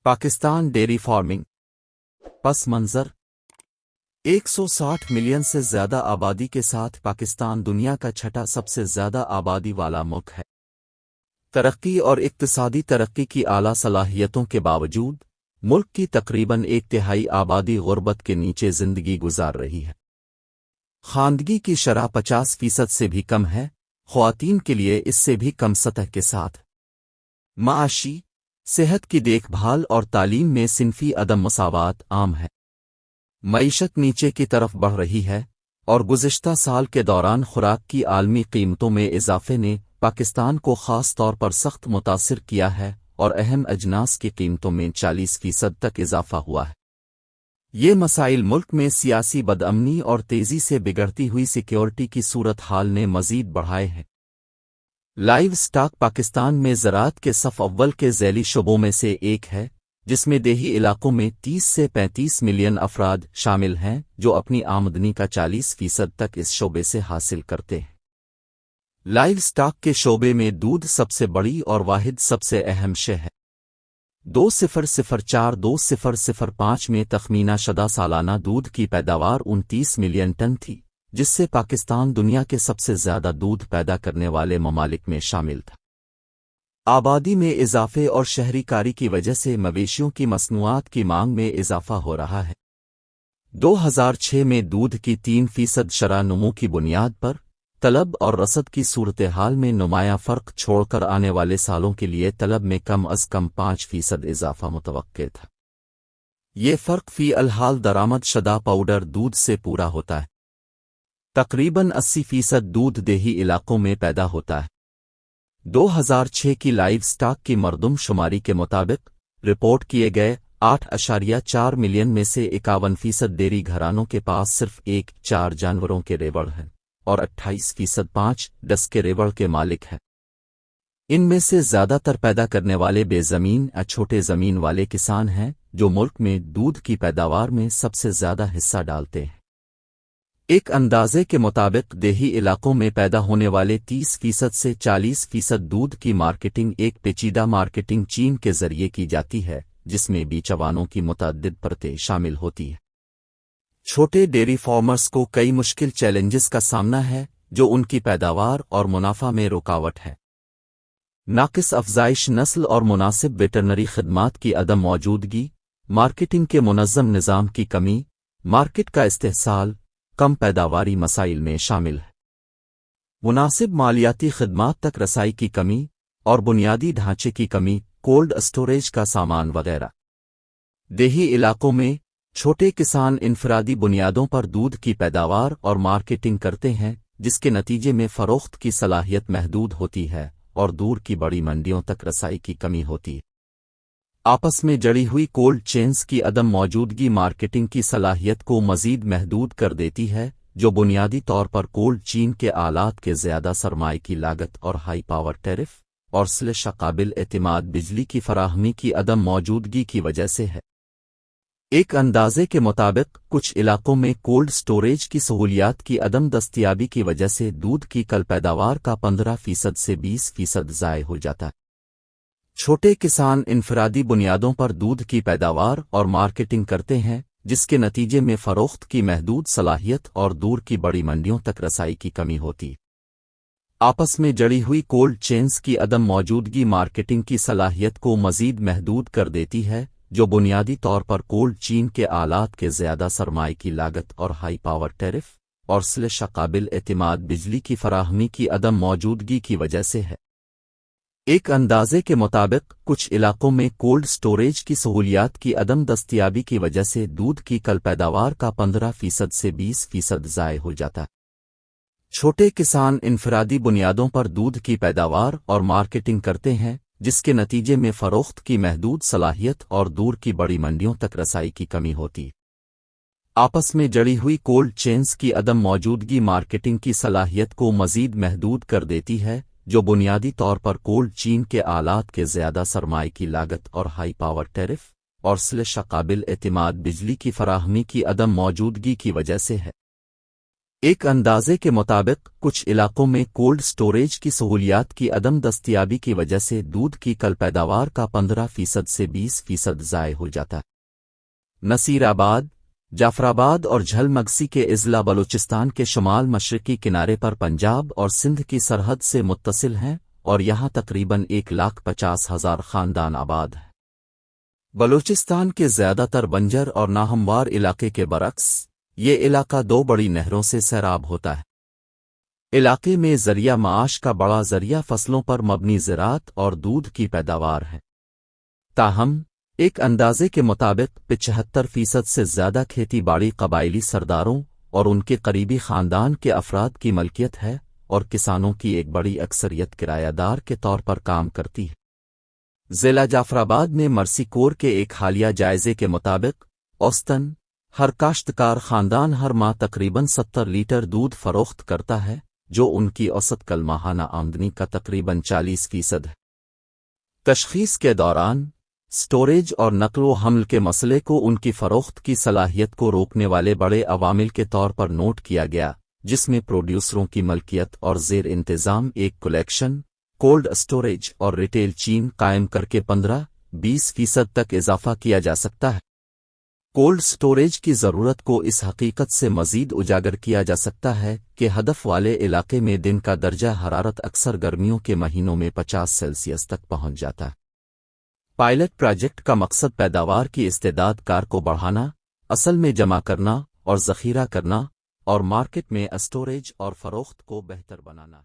Pakistan dairy farming پس منظر 160 million سے زیادہ آبادی کے ساتھ پاکستان دنیا کا چھٹا سب سے زیادہ آبادی والا ملک ہے۔ ترقی اور اقتصادی ترقی کی اعلیٰ صلاحیتوں کے باوجود ملک کی تقریباً 1/3 آبادی غربت کے نیچے زندگی گزار رہی ہے۔ خواندگی کی شرح 50% سے بھی کم ہے، خواتین کے لیے اس سے بھی کم سطح کے ساتھ معاشی، صحت کی دیکھ بھال اور تعلیم میں صنفی عدم مساوات عام ہے۔ معیشت نیچے کی طرف بڑھ رہی ہے اور گزشتہ سال کے دوران خوراک کی عالمی قیمتوں میں اضافے نے پاکستان کو خاص طور پر سخت متاثر کیا ہے اور اہم اجناس کی قیمتوں میں 40% تک اضافہ ہوا ہے۔ یہ مسائل ملک میں سیاسی بدامنی اور تیزی سے بگڑتی ہوئی سیکیورٹی کی صورتحال نے مزید بڑھائے ہیں۔ لائیو سٹاک پاکستان میں زراعت کے صف اول کے ذیلی شعبوں میں سے ایک ہے، جس میں دیہی علاقوں میں 30 سے 35 ملین افراد شامل ہیں جو اپنی آمدنی کا 40% تک اس شعبے سے حاصل کرتے ہیں۔ لائیو سٹاک کے شعبے میں دودھ سب سے بڑی اور واحد سب سے اہم شے ہے۔ 2004-2005 میں تخمینہ شدہ سالانہ دودھ کی پیداوار 29 ملین ٹن تھی، جس سے پاکستان دنیا کے سب سے زیادہ دودھ پیدا کرنے والے ممالک میں شامل تھا۔ آبادی میں اضافے اور شہری کاری کی وجہ سے مویشیوں کی مصنوعات کی مانگ میں اضافہ ہو رہا ہے۔ 2006 میں دودھ کی 3% شرح نمو کی بنیاد پر طلب اور رسد کی صورتحال میں نمایاں فرق چھوڑ کر آنے والے سالوں کے لیے طلب میں کم از کم 5% اضافہ متوقع تھا۔ یہ فرق فی الحال درآمد شدہ پاؤڈر دودھ سے پورا ہوتا ہے۔ تقریباً 80% دودھ دیہی علاقوں میں پیدا ہوتا ہے۔ 2006 کی لائیو سٹاک کی مردم شماری کے مطابق رپورٹ کیے گئے 8.4 ملین میں سے 51% ڈیری گھرانوں کے پاس صرف 1-4 جانوروں کے ریوڑ ہیں اور 28% 5-10 کے ریوڑ کے مالک ہیں۔ ان میں سے زیادہ تر پیدا کرنے والے بے زمین یا چھوٹے زمین والے کسان ہیں جو ملک میں دودھ کی پیداوار میں سب سے زیادہ حصہ ڈالتے ہیں۔ ایک اندازے کے مطابق دیہی علاقوں میں پیدا ہونے والے 30% سے 40% دودھ کی مارکیٹنگ ایک پیچیدہ مارکیٹنگ چین کے ذریعے کی جاتی ہے، جس میں بیچوانوں کی متعدد پرتیں شامل ہوتی ہیں۔ چھوٹے ڈیری فارمرز کو کئی مشکل چیلنجز کا سامنا ہے جو ان کی پیداوار اور منافع میں رکاوٹ ہے۔ ناقص افزائش نسل اور مناسب ویٹرنری خدمات کی عدم موجودگی، مارکیٹنگ کے منظم نظام کی کمی، مارکیٹ کا استحصال، کم پیداواری مسائل میں شامل ہے۔ مناسب مالیاتی خدمات تک رسائی کی کمی اور بنیادی ڈھانچے کی کمی، کولڈ اسٹوریج کا سامان وغیرہ۔ دیہی علاقوں میں چھوٹے کسان انفرادی بنیادوں پر دودھ کی پیداوار اور مارکیٹنگ کرتے ہیں، جس کے نتیجے میں فروخت کی صلاحیت محدود ہوتی ہے اور دور کی بڑی منڈیوں تک رسائی کی کمی ہوتی ہے۔ آپس میں جڑی ہوئی کولڈ چینز کی عدم موجودگی مارکیٹنگ کی صلاحیت کو مزید محدود کر دیتی ہے، جو بنیادی طور پر کولڈ چین کے آلات کے زیادہ سرمائے کی لاگت اور ہائی پاور ٹیرف اور / قابل اعتماد بجلی کی فراہمی کی عدم موجودگی کی وجہ سے ہے۔ ایک اندازے کے مطابق کچھ علاقوں میں کولڈ سٹوریج کی سہولیات کی عدم دستیابی کی وجہ سے دودھ کی کل پیداوار کا 15% سے 20% ضائع ہو جاتا ہے۔ چھوٹے کسان انفرادی بنیادوں پر دودھ کی پیداوار اور مارکیٹنگ کرتے ہیں، جس کے نتیجے میں فروخت کی محدود صلاحیت اور دور کی بڑی منڈیوں تک رسائی کی کمی ہوتی ہے۔ آپس میں جڑی ہوئی کولڈ چینز کی عدم موجودگی مارکیٹنگ کی صلاحیت کو مزید محدود کر دیتی ہے، جو بنیادی طور پر کولڈ چین کے آلات کے زیادہ سرمائے کی لاگت اور ہائی پاور ٹیرف اور / قابل اعتماد بجلی کی فراہمی کی عدم موجودگی کی وجہ سے ہے۔ ایک اندازے کے مطابق کچھ علاقوں میں کولڈ سٹوریج کی سہولیات کی عدم دستیابی کی وجہ سے دودھ کی کل پیداوار کا 15% سے 20% ضائع ہو جاتا ہے۔ چھوٹے کسان انفرادی بنیادوں پر دودھ کی پیداوار اور مارکیٹنگ کرتے ہیں، جس کے نتیجے میں فروخت کی محدود صلاحیت اور دور کی بڑی منڈیوں تک رسائی کی کمی ہوتی ہے۔ آپس میں جڑی ہوئی کولڈ چینز کی عدم موجودگی مارکیٹنگ کی صلاحیت کو مزید محدود کر دیتی ہے، جو بنیادی طور پر کولڈ چین کے آلات کے زیادہ سرمائے کی لاگت اور ہائی پاور ٹیرف اور / قابل اعتماد بجلی کی فراہمی کی عدم موجودگی کی وجہ سے ہے۔ ایک اندازے کے مطابق کچھ علاقوں میں کولڈ سٹوریج کی سہولیات کی عدم دستیابی کی وجہ سے دودھ کی کل پیداوار کا 15% سے 20% ضائع ہو جاتا ہے۔ نصیر آباد، جعفر آباد اور جھل مگسی کے اضلاع بلوچستان کے شمال مشرقی کنارے پر پنجاب اور سندھ کی سرحد سے متصل ہیں اور یہاں تقریباً 1,50,000 خاندان آباد ہیں۔ بلوچستان کے زیادہ تر بنجر اور ناہموار علاقے کے برعکس یہ علاقہ 2 بڑی نہروں سے سیراب ہوتا ہے۔ علاقے میں ذریعہ معاش کا بڑا ذریعہ فصلوں پر مبنی زراعت اور دودھ کی پیداوار ہے۔ تاہم ایک اندازے کے مطابق 75% سے زیادہ کھیتی باڑی قبائلی سرداروں اور ان کے قریبی خاندان کے افراد کی ملکیت ہے اور کسانوں کی ایک بڑی اکثریت کرایہ دار کے طور پر کام کرتی ہے۔ ضلع جعفر آباد میں مرسی کور کے ایک حالیہ جائزے کے مطابق اوسطاً ہر کاشتکار خاندان ہر ماہ تقریباً 70 لیٹر دودھ فروخت کرتا ہے، جو ان کی اوسط کل ماہانہ آمدنی کا تقریباً 40% ہے۔ تشخیص کے دوران سٹوریج اور نقل و حمل کے مسئلے کو ان کی فروخت کی صلاحیت کو روکنے والے بڑے عوامل کے طور پر نوٹ کیا گیا، جس میں پروڈیوسروں کی ملکیت اور زیر انتظام ایک کلیکشن، کولڈ اسٹوریج اور ریٹیل چین قائم کر کے 15-20% تک اضافہ کیا جا سکتا ہے۔ کولڈ سٹوریج کی ضرورت کو اس حقیقت سے مزید اجاگر کیا جا سکتا ہے کہ ہدف والے علاقے میں دن کا درجہ حرارت اکثر گرمیوں کے مہینوں میں 50 تک پہنچ جاتا ہے۔ پائلٹ پروجیکٹ کا مقصد پیداوار کی استعداد کار کو بڑھانا، اصل میں جمع کرنا اور ذخیرہ کرنا، اور مارکیٹ میں اسٹوریج اور فروخت کو بہتر بنانا۔